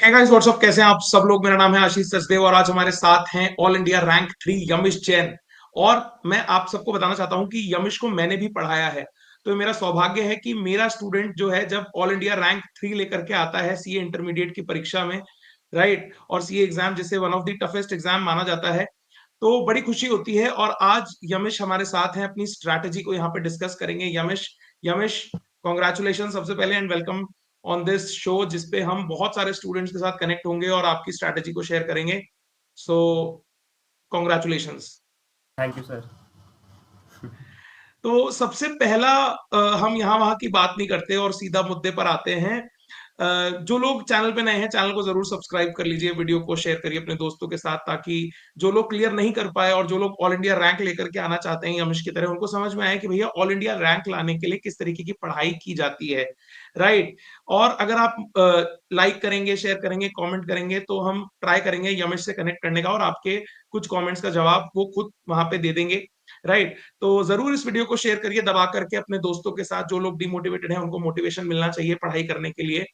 Hey guys, WhatsApp, कैसे हैं आप सब लोग। मेरा नाम है आशीष सचदेव और आज हमारे साथ हैं ऑल इंडिया रैंक 3 यमिश जैन। और मैं आप सबको बताना चाहता हूं कि यमिश को मैंने भी पढ़ाया है। तो मेरा सौभाग्य है कि मेरा स्टूडेंट जो है जब ऑल इंडिया रैंक 3 लेकर के आता है सीए इंटरमीडिएट की परीक्षा में, राइट, और सीए एग्जाम जिसे one of the toughest exam माना जाता है, तो बड़ी खुशी होती है। और आज यमिश हमारे साथ हैं, अपनी स्ट्रैटेजी को यहाँ पे डिस्कस करेंगे। यमिश, यमिश, कॉन्ग्रेचुलेशन सबसे पहले and welcome on this show, जिसपे हम बहुत सारे स्टूडेंट्स के साथ कनेक्ट होंगे और आपकी स्ट्रैटेजी को शेयर करेंगे। सो कॉन्ग्रेचुलेशंस। Thank you sir. तो सबसे पहला, हम यहाँ वहां की बात नहीं करते और सीधा मुद्दे पर आते हैं। जो लोग चैनल पे नए हैं, चैनल को जरूर सब्सक्राइब कर लीजिए, वीडियो को शेयर करिए अपने दोस्तों के साथ, ताकि जो लोग क्लियर नहीं कर पाए और जो लोग ऑल इंडिया रैंक लेकर के आना चाहते हैं यमिश की तरह, उनको समझ में आए कि भैया ऑल इंडिया रैंक लाने के लिए किस तरीके की पढ़ाई की जाती है, राइट। और अगर आप लाइक करेंगे, शेयर करेंगे, कमेंट करेंगे, तो हम ट्राई करेंगे यमिश से कनेक्ट करने का और आपके कुछ कमेंट्स का जवाब वो खुद वहां पे दे देंगे, राइट। तो जरूर इस वीडियो को शेयर करिए दबा करके अपने दोस्तों के साथ। जो लोग डिमोटिवेटेड हैं उनको मोटिवेशन मिलना चाहिए पढ़ाई करने के लिए।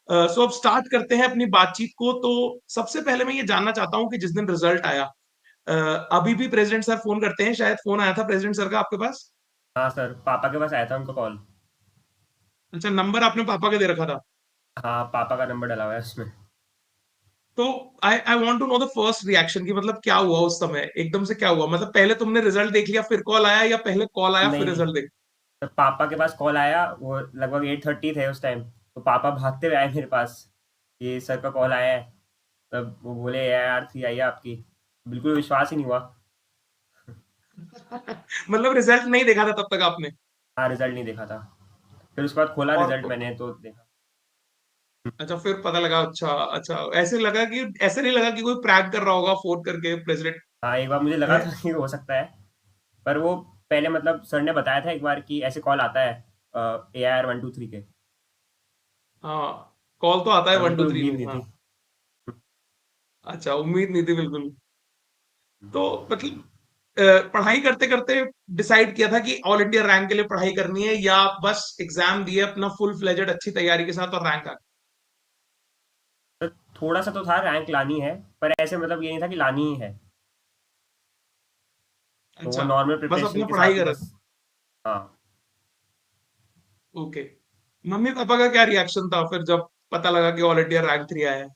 सो अब स्टार्ट करते हैं अपनी बातचीत को। तो सबसे पहले मैं ये जानना चाहता हूँ कि जिस दिन रिजल्ट आया, अभी भी प्रेसिडेंट सर फोन करते हैं, शायद फोन आया था प्रेसिडेंट सर का आपके पास। हाँ सर, पापा के पास आया था उनको कॉल। अच्छा, नंबर आपने पापा के दे रखा था। हाँ, पापा का नंबर डला हुआ है उसमें। तो I I want to know the first reaction की, मतलब क्या हुआ उस समय, एकदम से क्या हुआ, मतलब पहले तुमने रिजल्ट देख लिया फिर कॉल आया, या पहले कॉल आया फिर नहीं, रिजल्ट देख। तो पापा के पास कॉल आया, वो लगभग 8:30 थे उस टाइम। तो पापा भागते हुए आए मेरे पास, ये सर का कॉल आया है। तब वो बोले यार थी आई है आपकी। बिल्कुल विश्वास ही नहीं हुआ। मतलब रिजल्ट नहीं देखा था तब तक आपने। हाँ, रिजल्ट नहीं देखा था। फिर उसके बाद खोला और रिजल्ट मैंने तो देखा। अच्छा, फिर पता लगा। अच्छा अच्छा, ऐसे लगा कि, ऐसे नहीं लगा कि कोई प्रैंक कर रहा होगा फोन करके प्रेसिडेंट हाँ, एक बार मुझे लगा है। था कि हो सकता है। पर वो पहले मतलब सर ने बताया था एक बार कि ऐसे कॉल आता है AIR 123 के। हाँ, कॉल तो आता है पर वन टू बिल्कुल थ्री उम्मीद में, नहीं हाँ। थी। अच्छा, उम्मीद नहीं थी बिल्कुल। तो मतलब पढ़ाई करते करते डिसाइड किया था कि ऑल इंडिया रैंक के लिए पढ़ाई करनी है, या बस एग्जाम दिए अपना फुल फ्लेजेड अच्छी तैयारी के साथ और रैंक आ तो थोड़ा सा तो था रैंक लानी है, पर ऐसे मतलब ये नहीं था कि लानी ही है। गया। तो वो अच्छा, नॉर्मल बस प्रिपरेशन अपना के पढ़ाई साथ ही कर रहे बस। थे। हाँ। ओके। मम्मी पापा का क्या रिएक्शन था फिर जब पता लगा कि ऑल इंडिया रैंक 3 आया है।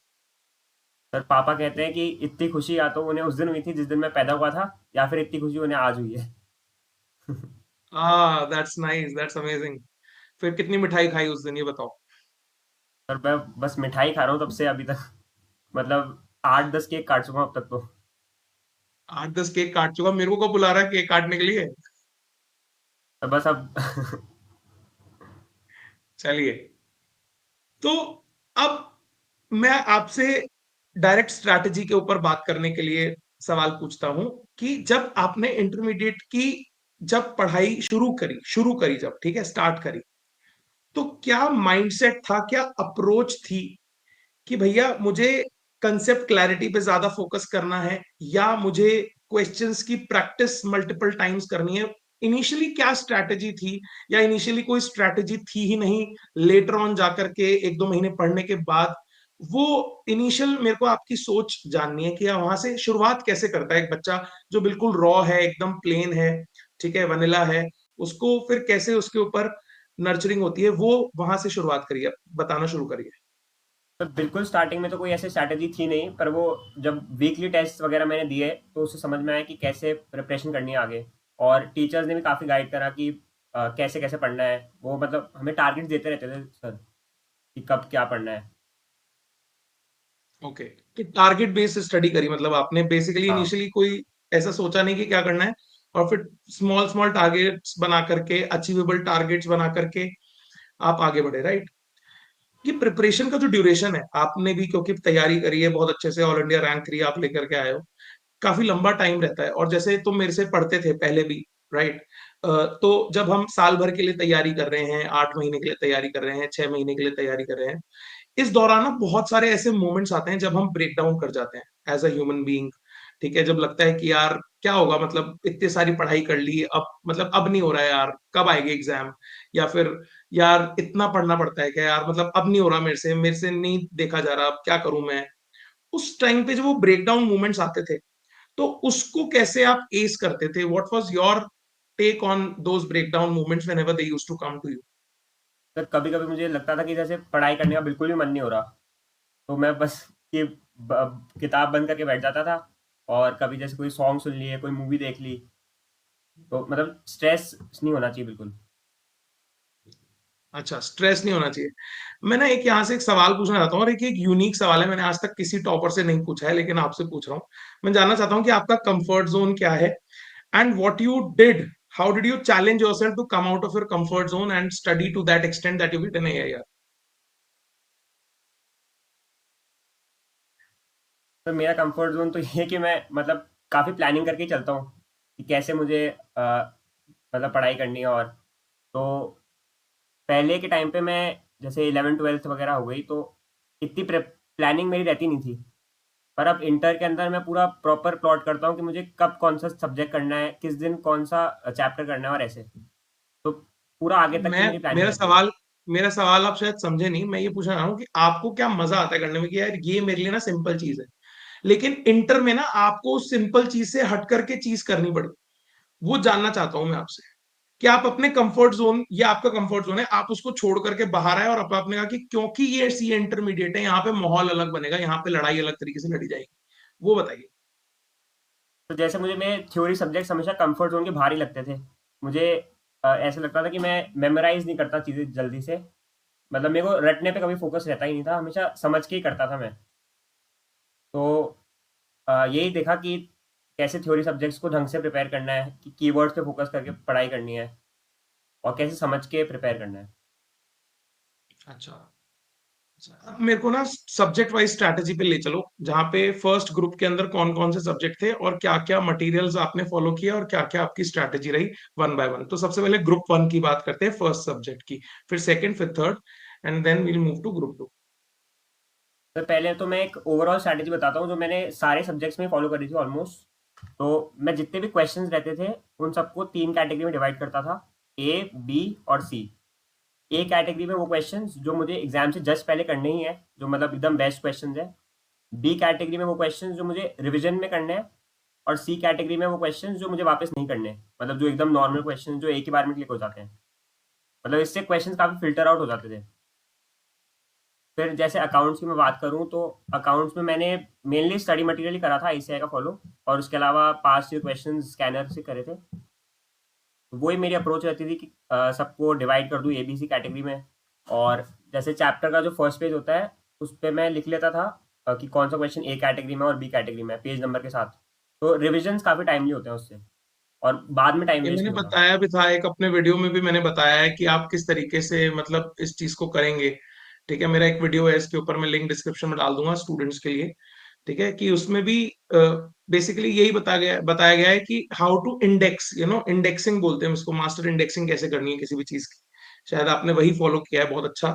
सर पापा कहते हैं कि इतनी खुशी या तो उन्हें उस दिन हुई थी जिस दिन मैं पैदा हुआ था, या फिर इतनी खुशी उन्हें आज हुई है। That's nice, that's amazing. फिर कितनी मिठाई खाई उस दिन, ये बताओ। पर मैं बस मिठाई खा रहा हूँ तब से अभी तक। मतलब 8-10 केक काट चुका हूँ अब तक तो। 8-10 केक काट चुका, मेरे को कब बुला रहा है केक काटने के लिए। तो बस अब चलिए, तो अब मैं आपसे डायरेक्ट स्ट्रैटेजी के ऊपर बात करने के लिए सवाल पूछता हूं कि जब आपने इंटरमीडिएट की, जब पढ़ाई शुरू करी जब, ठीक है, स्टार्ट करी, तो क्या माइंडसेट था, क्या अप्रोच थी कि भैया मुझे कंसेप्ट क्लैरिटी पे ज्यादा फोकस करना है, या मुझे क्वेश्चंस की प्रैक्टिस मल्टीपल टाइम्स करनी है। इनिशियली क्या स्ट्रैटेजी थी, या इनिशियली कोई स्ट्रैटेजी थी ही नहीं, लेटर ऑन जाकर के एक दो महीने पढ़ने के बाद वो इनिशियल, मेरे को आपकी सोच जाननी है कि वहां से शुरुआत कैसे करता है एक बच्चा जो बिल्कुल रॉ है, एकदम प्लेन है, ठीक है, वनीला है, उसको फिर कैसे उसके ऊपर नर्चरिंग होती है, वो वहां से शुरुआत करिए, बताना शुरू करिए। तो बिल्कुल स्टार्टिंग में तो कोई ऐसी स्ट्रैटेजी थी नहीं, पर वो जब वीकली टेस्ट वगैरह मैंने दिए तो उससे समझ में आया कि कैसे प्रिपरेशन करनी है आगे। और टीचर्स ने भी काफ़ी गाइड करा कि कैसे कैसे पढ़ना है। वो मतलब हमें टारगेट्स देते रहते थे सर कि कब क्या पढ़ना है। ओके, तो टारगेट बेस्ड स्टडी करी, मतलब आपने बेसिकली हाँ। इनिशियली कोई ऐसा सोचा नहीं कि क्या करना है, और फिर स्मॉल स्मॉल टारगेट्स बना करके, अचीवेबल टारगेट्स बना करके आप आगे बढ़े, राइट। ये प्रिपरेशन का जो ड्यूरेशन है, आपने भी क्योंकि तैयारी करी है बहुत अच्छे से, ऑल इंडिया रैंक 3 आप लेकर के आए हो, काफी लंबा टाइम रहता है। और जैसे तुम मेरे से पढ़ते थे पहले भी, राइट, तो जब हम साल भर के लिए तैयारी कर रहे हैं, 8 महीने के लिए तैयारी कर रहे हैं, 6 महीने के लिए तैयारी कर रहे हैं, इस दौरान ना बहुत सारे ऐसे मोमेंट्स आते हैं जब हम ब्रेक डाउन कर जाते हैं एज अ ह्यूमन बीइंग। ठीक है, जब लगता है कि यार क्या होगा, मतलब इतनी सारी पढ़ाई कर ली, अब मतलब अब नहीं हो रहा है यार, कब आएगी एग्जाम, या फिर यार इतना पढ़ना पड़ता है क्या यार, मतलब अब नहीं हो रहा, मेरे से नहीं देखा जा रहा, अब क्या करूं मैं। उस टाइम पे जो वो ब्रेकडाउन मोमेंट्स आते थे, तो उसको कैसे आप एस करते थे? What was your take on those breakdown moments whenever they used to come to you? तो कभी-कभी मुझे लगता था कि जैसे पढ़ाई करने का बिल्कुल भी मन नहीं हो रहा, तो मैं बस ये किताब बंद करके बैठ जाता था, और कभी जैसे कोई सॉन्ग सुन लिए, कोई मूवी देख ली, तो मतलब स्ट्रेस नहीं होना चाहिए बिल्कुल। अच्छा, स्ट्रेस नहीं होना चाहिए। मैं ना एक यहाँ से एक सवाल पूछना चाहता हूँ, और एक एक यूनिक सवाल है, मैंने आज तक किसी टॉपर से नहीं पूछा है, लेकिन आपसे पूछ रहा हूँ। मैं जानना चाहता हूँ कि आपका कंफर्ट जोन क्या है, and what you did, how did you challenge yourself to come out of your comfort zone and study to that extent that you did in a year? तो मेरा कंफर्ट ज़ोन तो ये है कि मैं मतलब काफ़ी प्लानिंग करके ही चलता हूँ कि कैसे मुझे मतलब पढ़ाई करनी है। और तो पहले के टाइम पे मैं जैसे 11th-12th वगैरह हो गई, तो इतनी प्लानिंग मेरी रहती नहीं थी। पर अब इंटर के अंदर मैं पूरा प्रॉपर प्लॉट करता हूँ कि मुझे कब कौन सा सब्जेक्ट करना है, किस दिन कौन सा चैप्टर करना है, और ऐसे। तो पूरा आगे तक की मैं मेरी प्लानिंग मेरा रहती है। सवाल मेरा सवाल आप शायद समझे नहीं। मैं ये पूछना रहा हूँ कि आपको क्या मजा आता है करने में, कि यार ये मेरे लिए ना सिंपल चीज है, लेकिन इंटर में ना आपको उस सिंपल चीज से हट करके चीज करनी पड़ी। वो जानना चाहता हूं मैं आपसे, कि आप अपने कंफर्ट जोन, ये आपका कंफर्ट जोन है, आप उसको छोड़ करके बाहर आए, और आपने कहा कि क्योंकि ये सी इंटरमीडिएट है, यहाँ पे माहौल अलग बनेगा, यहाँ पे लड़ाई अलग तरीके से लड़ी जाएगी, वो बताइए। तो जैसे मुझे मेरे थ्योरी सब्जेक्ट्स हमेशा कंफर्ट ज़ोन के बाहर ही लगते थे। मुझे ऐसा लगता था कि मैं मेमोराइज़ नहीं करता चीज़ें जल्दी से। मतलब मेरे को रटने पे कभी फ़ोकस रहता ही नहीं था, हमेशा समझ के ही करता था मैं। तो यही देखा कि कैसे थ्योरी सब्जेक्ट्स को ढंग से प्रिपेयर करना है, कि कीवर्ड्स पे फ़ोकस करके पढ़ाई करनी है, और कैसे समझ के प्रिपेयर करना है। अच्छा, अब मेरे को ना सब्जेक्ट वाइज स्ट्रैटेजी पे ले चलो, जहाँ पे फर्स्ट ग्रुप के अंदर कौन कौन से सब्जेक्ट थे, और क्या क्या मटेरियल्स आपने फॉलो किया, और क्या क्या आपकी स्ट्रैटेजी रही, वन बाय वन। तो सबसे पहले ग्रुप वन की बात करते हैं, फर्स्ट सब्जेक्ट की, फिर सेकंड, फिर third, and then we'll move to group two. तो पहले तो मैं एक ओवरऑल स्ट्रैटेजी बताता हूँ, जो मैंने सारे सब्जेक्ट्स में फॉलो करी थी ऑलमोस्ट। तो मैं जितने भी क्वेश्चंस रहते थे, उन सबको 3 कैटेगरी में डिवाइड करता था, ए, बी और सी। ए कैटेगरी में वो क्वेश्चंस जो मुझे एग्जाम से जस्ट पहले करने ही है, जो मतलब एकदम बेस्ट क्वेश्चंस है। बी कैटेगरी में वो क्वेश्चंस जो मुझे रिवीजन में करने हैं। और सी कैटेगरी में वो क्वेश्चंस जो मुझे वापस नहीं करने, मतलब जो एकदम नॉर्मल क्वेश्चंस जो एक ही बार में क्लिक हो जाते हैं। मतलब इससे क्वेश्चंस काफ़ी फिल्टर आउट हो जाते थे। फिर जैसे अकाउंट्स की मैं बात करूँ, तो अकाउंट्स में मैंने मेनली स्टडी मटेरियल ही करा था आईसीएआई का फॉलो, और उसके अलावा पास्ट ईयर क्वेश्चन स्कैनर से करे थे। वही मेरी अप्रोच रहती थी कि सबको डिवाइड कर दूँ ए बी सी कैटेगरी में। और जैसे चैप्टर का जो फर्स्ट पेज होता है, उस पर मैं लिख लेता था कि कौन सा क्वेश्चन ए कैटेगरी में और बी कैटेगरी में, पेज नंबर के साथ। तो रिविजन्स काफ़ी टाइमली होते हैं उससे, और बाद में टाइम ये वेस्ट मैंने नहीं होता। बताया भी था, एक अपने वीडियो में भी मैंने बताया है कि आप किस तरीके से मतलब इस चीज को करेंगे। ठीक है, मेरा एक वीडियो है इसके ऊपर, मैं लिंक डिस्क्रिप्शन में डाल दूंगा स्टूडेंट्स के लिए। ठीक है, कि उसमें भी बेसिकली यही बताया गया है कि हाउ टू इंडेक्स, इंडेक्सिंग बोलते हैं उसको, मास्टर इंडेक्सिंग कैसे करनी है किसी भी चीज की। शायद आपने वही फॉलो किया है, बहुत अच्छा।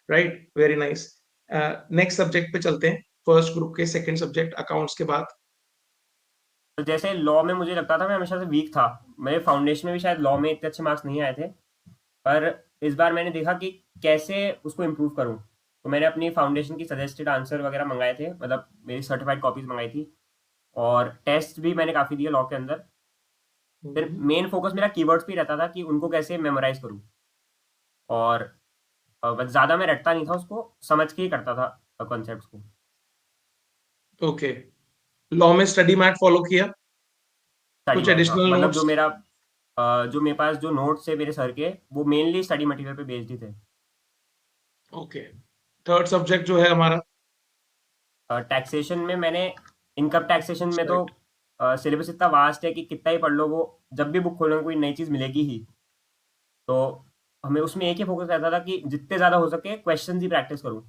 Right, very nice. Next subject पे चलते हैं, फर्स्ट ग्रुप के सेकंड सब्जेक्ट अकाउंट्स के बाद। तो जैसे लॉ में मुझे लगता था मैं हमेशा से वीक था। मेरे फाउंडेशन में भी शायद लॉ में इतने अच्छे मार्क्स नहीं आए थे। पर इस बार मैंने देखा कि कैसे उसको इम्प्रूव करूँ। तो मैंने अपनी फाउंडेशन की सजेस्टेड आंसर वगैरह मंगाए थे, मतलब मेरी सर्टिफाइड कॉपीज मंगाई थी। और टेस्ट भी मैंने काफ़ी दिए लॉ के अंदर। फिर हम्म। मेन फोकस मेरा कीवर्ड्स पे ही रहता था कि उनको कैसे मेमोराइज करूँ। और बस ज़्यादा मैं रटता नहीं था, उसको समझ के ही करता था कॉन्सेप्ट्स को। ओके, लॉ में स्टडी मैट फॉलो किया, स्टडी कुछ मैट, हाँ, एडिशनल मतलब जो नोट्स? मेरा जो मेरे पास जो नोट्स है मेरे सर के, वो मेनली स्टडी मटेरियल पे बेस्ड ही थे। ओके, थर्ड सब्जेक्ट जो है हमारा? टैक्सेशन में मैंने इनकम टैक्सेशन में तो Correct. सिलेबस इतना वास्ट है कि कितना ही पढ़ लो, वो जब भी बुक खोलोगे कोई नई चीज़ मिलेगी ही। तो हमें उसमें एक ही फोकस रहता था कि जितने ज़्यादा हो सके क्वेश्चन ही प्रैक्टिस करूँ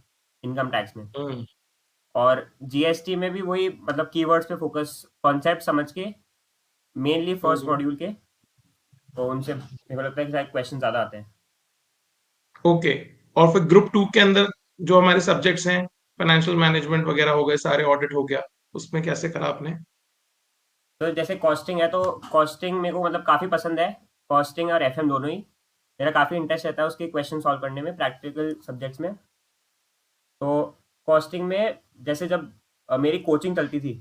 इनकम टैक्स में। हम्म। और जीएसटी में भी वही, मतलब कीवर्ड्स पे फोकस, कॉन्सेप्ट समझ के, मेनली फर्स्ट हम्म। मॉड्यूल के। तो उनसे मेरे को लगता है कि शायद क्वेश्चन ज़्यादा आते हैं। ओके, और फिर ग्रुप टू के अंदर जो हमारे सब्जेक्ट्स हैं, फाइनेंशियल मैनेजमेंट वगैरह हो गए सारे, ऑडिट हो गया, उसमें कैसे करा आपने? तो जैसे कॉस्टिंग है, तो कॉस्टिंग मेरे को मतलब काफ़ी पसंद है। कॉस्टिंग और एफएम दोनों ही मेरा काफ़ी इंटरेस्ट रहता है उसके क्वेश्चन सॉल्व करने में प्रैक्टिकल सब्जेक्ट्स में। तो कॉस्टिंग में जैसे जब मेरी कोचिंग चलती थी,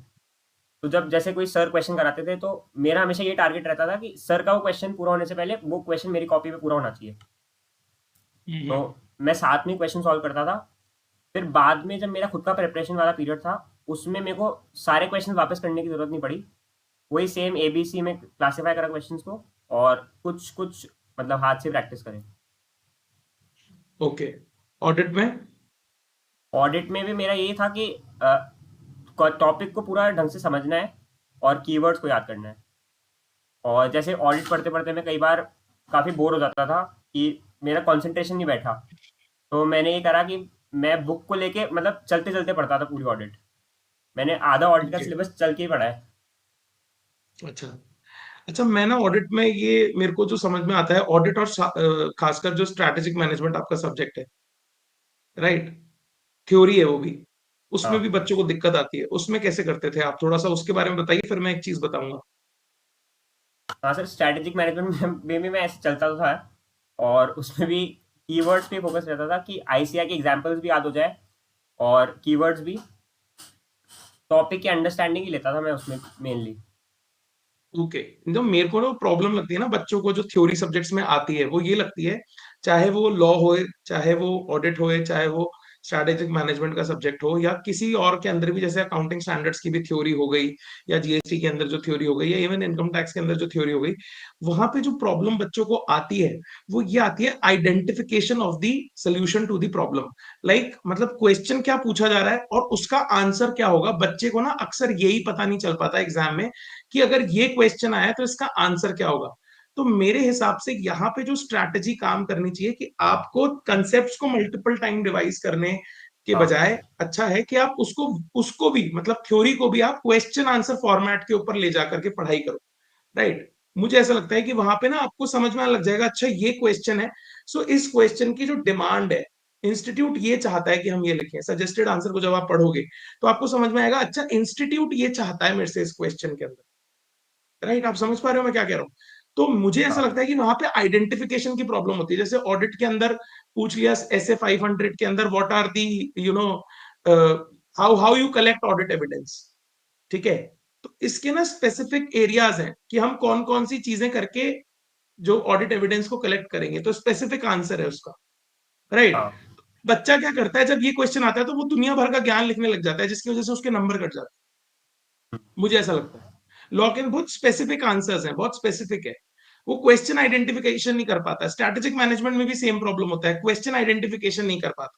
तो जब जैसे कोई सर क्वेश्चन कराते थे, तो मेरा हमेशा ये टारगेट रहता था कि सर का वो क्वेश्चन पूरा होने से पहले वो क्वेश्चन मेरी कॉपी पे पूरा होना चाहिए। तो हम्म। मैं साथ में क्वेश्चन सॉल्व करता था। फिर बाद में जब मेरा खुद का प्रिपरेशन वाला पीरियड था, उसमें मेरे को सारे क्वेश्चन वापस करने की जरूरत नहीं पड़ी। वही सेम एबीसी में क्लासीफाई करा क्वेश्चंस को, और कुछ कुछ मतलब हाथ से प्रैक्टिस करें। ओके। ऑडिट में? ऑडिट में भी मेरा यही था कि टॉपिक को पूरा ढंग से समझना है और कीवर्ड्स को याद करना है। और जैसे ऑडिट पढ़ते पढ़ते मैं कई बार काफ़ी बोर हो जाता था कि मेरा कंसंट्रेशन नहीं बैठा। तो मैंने ये करा कि मैं बुक को लेके मतलब चलते चलते पढ़ता था पूरी ऑडिट। मैंने आधा ऑडिट का ओके। सिलेबस चल के ही पढ़ा है। अच्छा। अच्छा, मैं ना ऑडिट में ये मेरे को जो समझ में आता है, ऑडिट और खासकर जो स्ट्रैटेजिक मैनेजमेंट आपका सब्जेक्ट है, राइट, थ्योरी है वो भी, उसमें भी हाँ। बच्चों को दिक्कत आती है। उसमें कैसे करते थे आप? थोड़ा सा उसके बारे में बताइए, फिर मैं एक चीज बताऊंगा। हाँ सर, स्ट्रैटेजिक मैनेजमेंट में भी मैं ऐसे चलता तो था, और उसमें भी कीवर्ड्स पे फोकस रहता था कि आईसीआई के एग्जांपल्स भी याद हो जाए, और कीवर्ड्स भी। टॉपिक की अंडरस्टैंडिंग ही लेता था मैं उसमें मेनली। ओके। जो मेरे को ना प्रॉब्लम लगती है ना बच्चों को जो थ्योरी सब्जेक्ट्स में आती है, वो ये लगती है, चाहे वो लॉ होए, चाहे वो ऑडिट होए, चाहे वो स्ट्रैटेजिक मैनेजमेंट का सब्जेक्ट हो, या किसी और के अंदर भी, जैसे अकाउंटिंग स्टैंडर्ड्स की भी थ्योरी हो गई, या जीएसटी के अंदर जो थ्योरी हो गई, या इवन इनकम टैक्स के अंदर जो थ्योरी हो गई, वहां पे जो प्रॉब्लम बच्चों को आती है, वो ये आती है, identification of the solution to the problem. Like मतलब क्वेश्चन क्या पूछा जा रहा है और उसका आंसर क्या होगा। बच्चे को ना अक्सर यही पता नहीं चल पाता एग्जाम में कि अगर ये क्वेश्चन आया तो इसका आंसर क्या होगा। तो मेरे हिसाब से यहाँ पे जो स्ट्रैटेजी काम करनी चाहिए कि आपको कंसेप्ट को मल्टीपल टाइम रिवाइज करने के हाँ। बजाय अच्छा है कि आप उसको उसको भी मतलब थ्योरी को भी आप क्वेश्चन आंसर फॉर्मेट के ऊपर ले जाकर के पढ़ाई करो, राइट। मुझे ऐसा लगता है कि वहां पे ना आपको समझ में आने लग जाएगा, अच्छा ये क्वेश्चन है, सो इस क्वेश्चन की जो डिमांड है, इंस्टीट्यूट ये चाहता है कि हम ये लिखें। सजेस्टेड आंसर को जब आप पढ़ोगे तो आपको समझ में आएगा, अच्छा इंस्टीट्यूट ये चाहता है मेरे से इस क्वेश्चन के अंदर, राइट। आप समझ पा रहे हो मैं क्या कह रहा हूँ? तो मुझे ऐसा हाँ। लगता है कि वहां पे आइडेंटिफिकेशन की प्रॉब्लम होती है। जैसे ऑडिट के अंदर पूछ लिया, SA 500 के अंदर, what are the, you know, how how you collect audit evidence, ठीक है। तो इसके ना स्पेसिफिक एरियाज हैं कि हम कौन कौन सी चीजें करके जो ऑडिट एविडेंस को कलेक्ट करेंगे, तो स्पेसिफिक आंसर है उसका, राइट। हाँ। बच्चा क्या करता है, जब ये क्वेश्चन आता है तो वो दुनिया भर का ज्ञान लिखने लग जाता है, जिसकी वजह से उसके नंबर कट जाते हैं। मुझे ऐसा लगता है लॉ के बहुत स्पेसिफिक आंसर्स हैं, बहुत स्पेसिफिक है। वो क्वेश्चन आइडेंटिफिकेशन नहीं कर पाता। स्ट्रैटेजिक मैनेजमेंट में भी सेम प्रॉब्लम होता है, क्वेश्चन आइडेंटिफिकेशन नहीं कर पाता।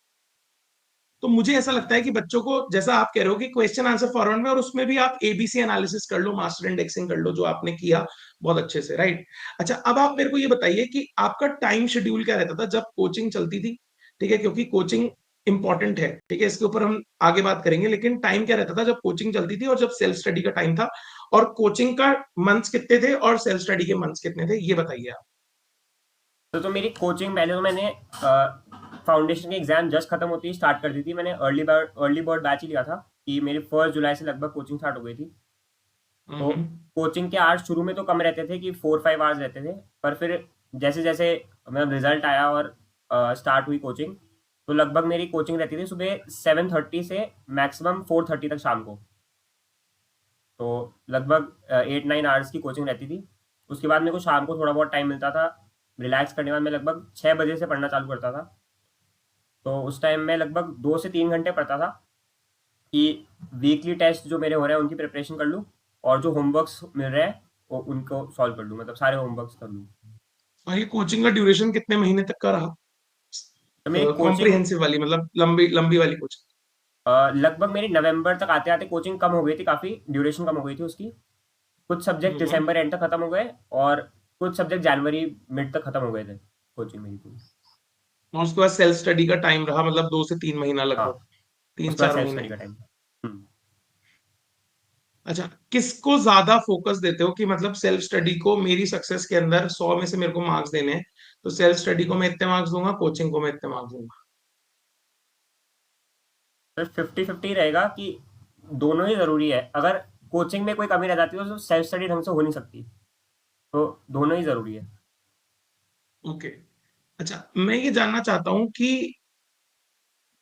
तो मुझे ऐसा लगता है कि बच्चों को, जैसा आप कह रहे हो कि क्वेश्चन आंसर फॉरवर्ड में, और उसमें भी आप एबीसी एनालिसिस कर लो, मास्टर इंडेक्सिंग कर लो, जो आपने किया बहुत अच्छे से, राइट। अच्छा, अब आप मेरे को ये बताइए कि आपका टाइम शेड्यूल क्या रहता था जब कोचिंग चलती थी, ठीक है, क्योंकि कोचिंग इंपॉर्टेंट है, ठीक है, इसके ऊपर हम आगे बात करेंगे, लेकिन टाइम क्या रहता था जब कोचिंग चलती थी और जब सेल्फ स्टडी का टाइम था, और कोचिंग का मंथ्स कितने थे और सेल्फ स्टडी के मंथ्स कितने थे, ये बताइए आप। तो मेरी कोचिंग पहले तो मैंने फाउंडेशन के एग्जाम जस्ट खत्म होती ही स्टार्ट कर दी थी। मैंने अर्ली बर्ड बैच ही लिया था कि मेरी 1 जुलाई से लगभग कोचिंग स्टार्ट हो गई थी। तो हम्म। कोचिंग के आवर्स शुरू में तो कम रहते थे कि 4-5 आवर्स रहते थे, पर फिर जैसे जैसे मतलब रिजल्ट आया और स्टार्ट हुई कोचिंग, तो लगभग मेरी कोचिंग रहती थी सुबह 7:30 से मैक्सिमम 4:30 तक शाम को। तो लगभग 8-9 आवर्स की कोचिंग रहती थी। उसके बाद मेरे को शाम को थोड़ा बहुत टाइम मिलता था रिलैक्स करने के बाद। मैं लगभग 6 बजे से पढ़ना चालू करता था। तो उस टाइम मैं लगभग 2 से 3 घंटे पढ़ता था कि वीकली टेस्ट जो मेरे हो रहे हैं उनकी प्रिपरेशन कर लूँ, और जो होमवर्क्स मिल रहे हैं वो उनको सॉल्व कर लूँ, मतलब सारे होमवर्क्स कर लूँ। और ये कोचिंग का ड्यूरेशन कितने महीने तक का रहा? तो मेरी कोचिंग कॉम्प्रिहेंसिव वाली, मतलब लंबी लंबी वाली कोचिंग? लगभग मेरी नवंबर तक आते आते कोचिंग कम हो गई थी, काफ़ी ड्यूरेशन कम हो गई थी उसकी। कुछ सब्जेक्ट हम्म। दिसंबर एंड तक खत्म हो गए, और कुछ सब्जेक्ट जनवरी मिड तक खत्म हो गए थे कोचिंग मेरी पूरी। और उसके बाद सेल्फ स्टडी का टाइम रहा, मतलब 2 से 3 महीना हाँ, लगभग, तीन उसके बाद चार सेल्फ महीने स्टडी का टाइम। हम्म। अच्छा, किसको ज्यादा फोकस देते हो कि मतलब सेल्फ स्टडी को, मेरी सक्सेस के अंदर 100 में से मेरे को मार्क्स देने हैं, तो सेल्फ स्टडी को मैं इतने मार्क्स दूंगा, कोचिंग को मैं इतने मार्क्स दूंगा? तो 50-50 रहेगा कि दोनों ही ज़रूरी है। अगर कोचिंग में कोई कमी रह जाती है तो सेल्फ स्टडी ढंग से हो नहीं सकती। तो दोनों ही ज़रूरी है। ओके। अच्छा, मैं ये जानना चाहता हूँ कि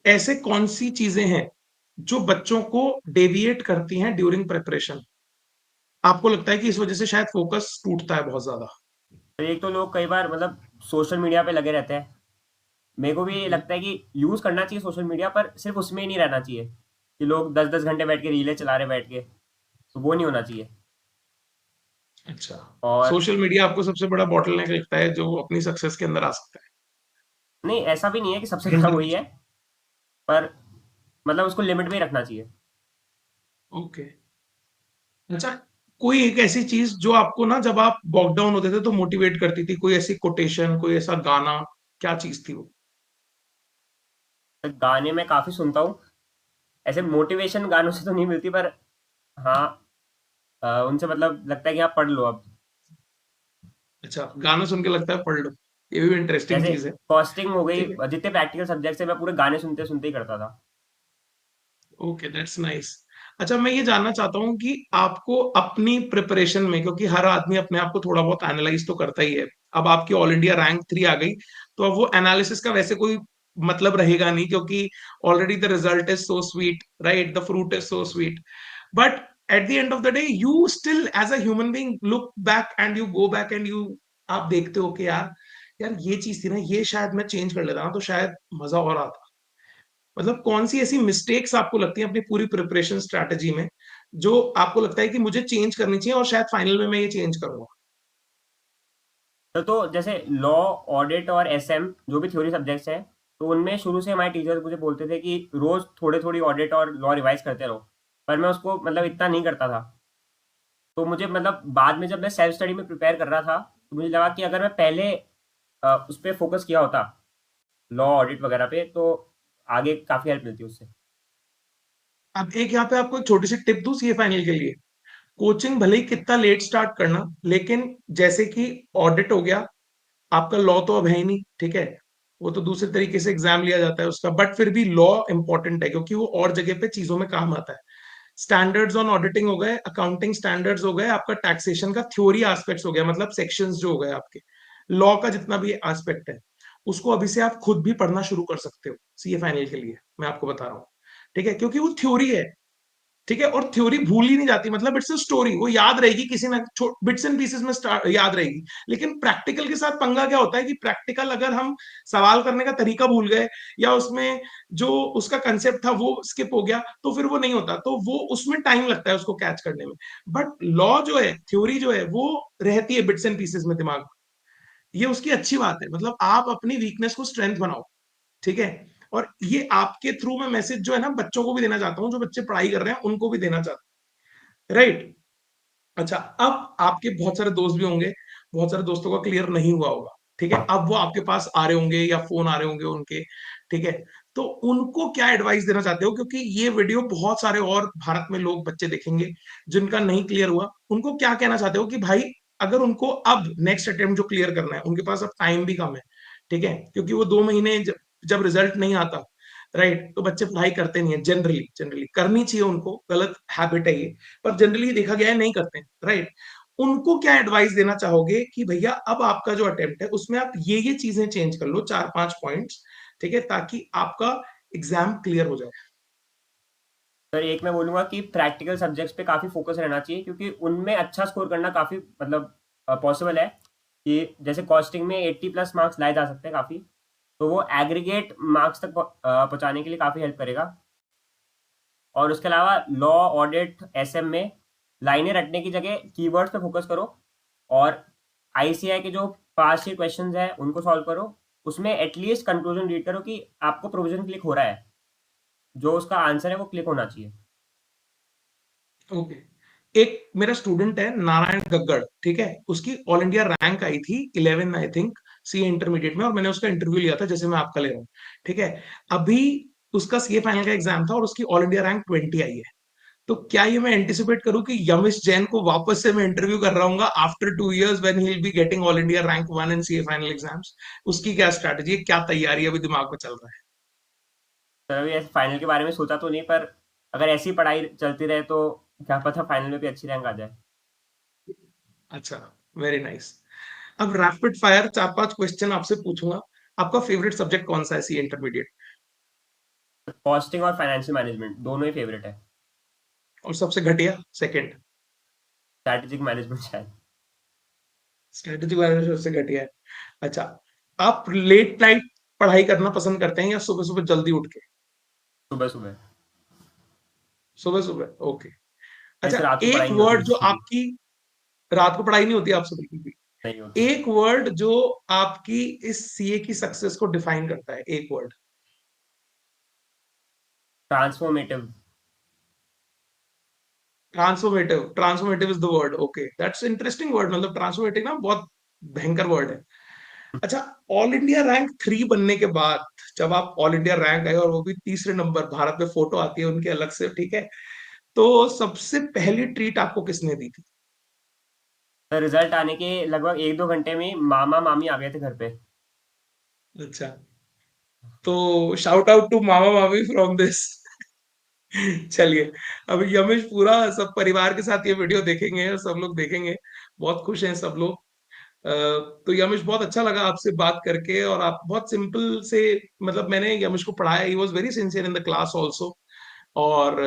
ऐसे कौन-सी चीज़ें हैं, जो बच्चों को डेविएट करती हैं ड्यूरिंग प्रिपरेशन? आपको लगता है कि इस वजह से शायद फ़ोकस टूटता है बहुत ज़्यादा? तो एक तो लोग कई बार मतलब सोशल मीडिया पे लगे रहते हैं। मेरे को भी ये हुँ, लगता है कि यूज़ करना चाहिए सोशल मीडिया, पर सिर्फ़ उसमें ही नहीं रहना चाहिए, कि लोग 10-10 घंटे बैठ के रीलें चला रहे बैठ के, तो वो नहीं होना चाहिए। अच्छा। और सोशल मीडिया आपको सबसे बड़ा बॉटलनेक लगता है, जो अपनी सक्सेस के अंदर आ सकता है, नहीं, ऐसा भी नहीं है कि सबसे बड़ा हिंडर कर वही है, सकता पर मतलब उसको लिमिट में ही रखना चाहिए। है। ओके। अच्छा, कोई एक ऐसी चीज़ जो आपको ना जब आप बॉग डाउन होते थे तो मोटिवेट करती थी, कोई ऐसी कोटेशन, कोई ऐसा गाना, क्या चीज़ थी वो? तो गाने मैं काफ़ी सुनता हूँ, ऐसे मोटिवेशन गानों से तो नहीं मिलती, पर हाँ, उनसे मतलब लगता है कि हाँ, पढ़ लो अब। अच्छा, गाना सुन के लगता है पढ़ लो, ये भी इंटरेस्टिंग जैसे चीज़ है, कॉस्टिंग हो गई, ठीक है। जितने प्रैक्टिकल सब्जेक्ट्स हैं मैं पूरे गाने सुनते-सुनते ही करता था। Okay, that's nice. अच्छा, मैं ये जानना चाहता हूँ कि आपको अपनी प्रिपरेशन में, क्योंकि हर आदमी अपने आप को थोड़ा बहुत एनालाइज तो करता ही है। अब आपकी ऑल इंडिया रैंक 3 आ गई, तो अब वो एनालिसिस का वैसे कोई मतलब रहेगा नहीं, क्योंकि already the result is so sweet, right? The fruit is so sweet. But at the end of the day you still as a human being look back and you go back and you, आप देखते हो कि यार, यार ये चीज थी ना, ये शायद मैं चेंज कर लेता ना तो शायद मजा और आता। मतलब कौन-सी ऐसी मिस्टेक्स आपको लगती हैं अपनी पूरी प्रिपरेशन स्ट्रैटेजी में, जो आपको लगता है कि मुझे चेंज करनी चाहिए और शायद फाइनल में मैं ये चेंज करूँगा? तो जैसे लॉ, ऑडिट और एसएम जो भी थ्योरी सब्जेक्ट्स हैं, तो उनमें शुरू से हमारे टीचर्स मुझे बोलते थे कि रोज़ थोड़े-थोड़ी ऑडिट और लॉ रिवाइज़ करते रहो। पर मैं उसको मतलब इतना नहीं करता था। तो मुझे मतलब बाद में जब मैं सेल्फ स्टडी में प्रिपेयर कर रहा था, तो मुझे लगा कि अगर मैं पहले उस पे फ़ोकस किया होता, लॉ, ऑडिट वगैरह पे, तो आगे काफ़ी हेल्प मिलती उससे। अब एक यहाँ पे आपको एक छोटी-सी टिप दूँ सीए फाइनल के लिए। कोचिंग भले ही कितना लेट स्टार्ट करना, लेकिन जैसे कि ऑडिट हो गया, आपका लॉ तो अब है ही नहीं, ठीक है? वो तो दूसरे तरीके से एग्ज़ाम लिया जाता है उसका, बट फिर भी लॉ इम्पोर्टेंट है क्योंकि वो और जगह पे चीज़ों में काम आता है। स्टैंडर्ड्स ऑन ऑडिटिंग हो गए, अकाउंटिंग स्टैंडर्ड्स हो गए, आपका टैक्सेशन का थ्योरी एस्पेक्ट्स हो गया, मतलब सेक्शंस जो हो गए आपके। लॉ का जितना भी एस्पेक्ट है, उसको अभी से आप खुद भी पढ़ना शुरू कर सकते हो, सीए फाइनल के लिए, मैं आपको बता रहा हूँ। ठीक है? क्योंकि वो थ्योरी है, ठीक है? और थ्योरी भूल ही नहीं जाती, मतलब इट्स अ स्टोरी, वो याद रहेगी किसी ना बिट्स एंड पीसेस में याद रहेगी। लेकिन प्रैक्टिकल के साथ पंगा क्या होता है कि प्रैक्टिकल अगर हम सवाल करने का तरीका भूल गए या उसमें जो उसका कंसेप्ट था वो स्किप हो गया, तो फिर वो नहीं होता, तो वो उसमें टाइम लगता है उसको कैच करने में। बट लॉ जो है, थ्योरी जो है, वो रहती है बिट्स एंड पीसेस में दिमाग। ये उसकी अच्छी बात है, मतलब आप अपनी वीकनेस को स्ट्रेंथ बनाओ, ठीक है? और ये आपके थ्रू मैं मैसेज जो है ना बच्चों को भी देना चाहता हूँ, जो बच्चे पढ़ाई कर रहे हैं उनको भी देना चाहता हूँ, राइट? अच्छा, अब आपके बहुत सारे दोस्त भी होंगे, बहुत सारे दोस्तों का क्लियर नहीं हुआ होगा, ठीक है? अब वो आपके पास आ रहे होंगे या फ़ोन आ रहे होंगे उनके, ठीक है? तो उनको क्या एडवाइस देना चाहते हो? क्योंकि ये वीडियो बहुत सारे और भारत में लोग बच्चे देखेंगे, जिनका नहीं क्लियर हुआ, उनको क्या कहना चाहते हो कि भाई अगर उनको अब नेक्स्ट अटेम्प्ट जो क्लियर करना है, उनके पास अब टाइम भी कम है, ठीक है? क्योंकि वो 2 महीने जब रिजल्ट नहीं आता, राइट? तो बच्चे पढ़ाई करते नहीं है जनरली जनरली करनी चाहिए उनको, गलत हैबिट है ये। पर जनरली देखा गया है नहीं करते हैं, राइट? उनको क्या एडवाइस देना चाहोगे कि भैया अब आपका जो अटेम्प्ट है उसमें आप ये चीजें चेंज कर लो, 4-5 पॉइंट्स, ठीक है? ताकि आपका एग्जाम क्लियर हो जाए। सर, एक मैं बोलूँगा कि प्रैक्टिकल सब्जेक्ट्स पे काफ़ी फ़ोकस रहना चाहिए, क्योंकि उनमें अच्छा स्कोर करना काफ़ी मतलब पॉसिबल है, कि जैसे कॉस्टिंग में 80 प्लस मार्क्स लाए जा सकते हैं काफ़ी। तो वो एग्रीगेट मार्क्स तक पहुँचाने के लिए काफ़ी हेल्प करेगा। और उसके अलावा लॉ, ऑडिट, एसएम में लाइनें रटने की जगह कीवर्ड्स पे फ़ोकस करो, और आईसीएआई के जो पास्ट के क्वेश्चंस हैं उनको सॉल्व करो। उसमें एटलीस्ट कंक्लूजन रीड करो कि आपको प्रोविज़न क्लिक हो रहा है, जो उसका आंसर है वो क्लिक होना चाहिए। ओके। एक मेरा स्टूडेंट है नारायण गग्गड़, ठीक है? उसकी ऑल इंडिया रैंक आई थी 11 आई थिंक, सीए इंटरमीडिएट में, और मैंने उसका इंटरव्यू लिया था जैसे मैं आपका ले रहा हूँ, ठीक है? अभी उसका सीए फाइनल का एग्जाम था और उसकी ऑल इंडिया रैंक 20 आई है। तो क्या ये मैं एंटिसिपेट करूं कि यमिश जैन को वापस से मैं इंटरव्यू कर रहा हूँ after 2 years when he will be getting all India rank 1 in CA final exams? उसकी क्या स्ट्रैटेजी है, क्या तैयारी अभी दिमाग में चल रहा है? सर, अभी ऐसे फाइनल के बारे में सोचा तो नहीं, पर अगर ऐसी पढ़ाई चलती रहे तो क्या पता फाइनल में भी अच्छी रैंक आ जाए। अच्छा, वेरी नाइस। अब रैपिड फायर 4-5 क्वेश्चन आपसे पूछूंगा। आपका फेवरेट सब्जेक्ट कौन सा है सी इंटरमीडिएट? कॉस्टिंग और फाइनेंशियल मैनेजमेंट दोनों ही फेवरेट है। और सबसे घटिया सेकंड? स्ट्रैटेजिक मैनेजमेंट शायद। स्ट्रेटेजी मैनेजमेंट सबसे घटिया है। अच्छा, आप लेट नाइट पढ़ाई करना पसंद करते हैं या सुबह सुबह जल्दी उठ के? सुबह सुबह। सुबह सुबह, ओके। अच्छा, वैसे रात को एक पढ़ाई नहीं होती वर्ड जो बिल्कुल भी। आपकी, रात को पढ़ाई नहीं होती आपसे बिल्कुल भी? नहीं होती। एक वर्ड जो आपकी इस सीए की सक्सेस को डिफाइन करता है, एक word. Transformative. Transformative, transformative is the word, okay, that's interesting word. मतलब ट्रांसफॉर्मेटिव ना बहुत भयंकर वर्ड है। अच्छा, ऑल इंडिया रैंक 3 बनने के बाद, जब आप ऑल इंडिया रैंक आए और वो भी तीसरे नंबर, भारत में फोटो आती है उनकी अलग से, ठीक है, तो सबसे पहली ट्रीट आपको किसने दी थी? रिजल्ट आने के लगभग 1-2 घंटे में मामा मामी आ गए थे घर पे। अच्छा, तो शाउट आउट टू मामा मामी फ्रॉम दिस। चलिए, अब यमिश पूरा सब परिवार के साथ ये वीडियो देखेंगे और सब लोग देखेंगे, बहुत खुश हैं सब लोग। अ, तो यमिश, बहुत अच्छा लगा आपसे बात करके, और आप बहुत सिंपल से, मतलब मैंने यमिश को पढ़ाया, he was very sincere in the class also. और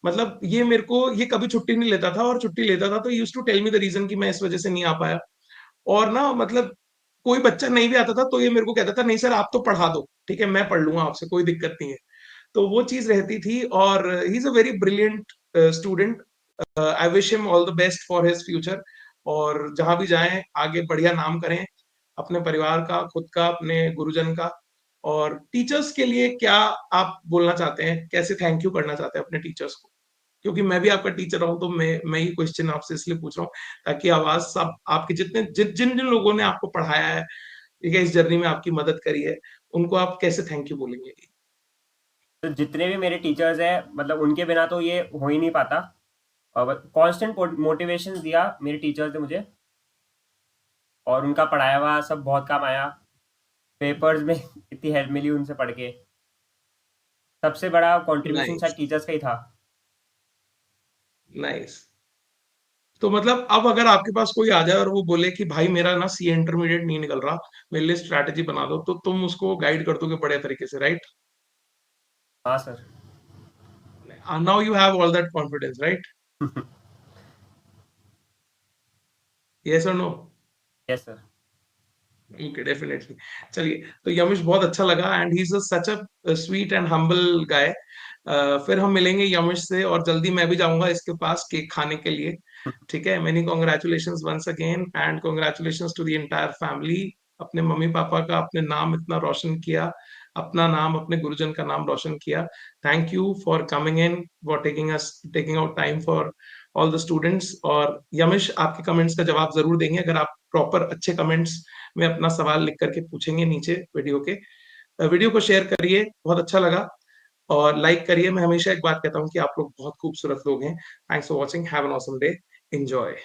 मतलब ये मेरे को, ये कभी छुट्टी नहीं लेता था, और छुट्टी लेता था तो use to tell me the reason कि मैं इस वजह से नहीं आ पाया। और ना मतलब कोई बच्चा नहीं भी आता था तो ये मेरे को कहता था, नहीं सर आप तो पढ़ा दो, ठीक है मैं पढ़ लूंगा आपसे, कोई दिक्कत नहीं है। तो वो चीज रहती थी, और he is a very brilliant student. I wish him all the best for his future, और जहां भी जाएं आगे बढ़िया नाम करें, अपने परिवार का, खुद का, अपने गुरुजन का। और टीचर्स के लिए क्या आप बोलना चाहते हैं, कैसे थैंक यू करना चाहते हैं अपने टीचर्स को? क्योंकि मैं भी आपका टीचर हूं, तो मैं ये क्वेश्चन आपसे इसलिए पूछ रहा हूँ, ताकि आवाज सब आपके जितने जिन जिन जिन लोगों ने आपको पढ़ाया है, ठीक है, इस जर्नी में आपकी मदद करी है, उनको आप कैसे थैंक यू बोलेंगे? तो जितने भी मेरे टीचर्स हैं मतलब उनके बिना तो ये हो ही नहीं पाता। और कांस्टेंट मोटिवेशन दिया मेरे टीचर्स ने मुझे, और उनका पढ़ाया हुआ सब बहुत काम आया। पेपर्स में इतनी हेल्प मिली उनसे पढ़ के। सबसे बड़ा कंट्रीब्यूशन शायद नाइस, टीचर्स का ही था। नाइस। तो मतलब अब अगर आपके पास कोई आ जाए और वो बोले कि भाई मेरा ना सी इंटरमीडिएट नहीं निकल रहा, मेरे लिए स्ट्रैटेजी बना दो, तो तुम उसको गाइड कर दोगे बड़े तरीके से, राइट? हाँ sir. Now you have all that confidence, right? Yes और no? Yes sir. Okay, definitely. चलिए, तो यमिश बहुत अच्छा लगा, and he is such a sweet and humble guy. फिर हम मिलेंगे यमिश से, और जल्दी मैं भी जाऊंगा इसके पास केक खाने के लिए। ठीक है, many congratulations once again, and congratulations to the entire family. अपने मम्मी पापा का अपने नाम इतना रोशन किया, अपना नाम, अपने गुरुजन का नाम रोशन किया। Thank you for coming in, for taking out time for all the students. और यमिश आपके कमेंट्स का जवाब जरूर देंगे, अगर आप प्रॉपर अच्छे कमेंट्स में अपना सवाल लिख करके पूछेंगे नीचे वीडियो के। वीडियो को शेयर करिए, बहुत अच्छा लगा, और लाइक करिए। मैं हमेशा एक बात कहता हूँ कि आप लोग बहुत खूबसूरत लोग हैं। Thanks for watching, have an awesome day, enjoy.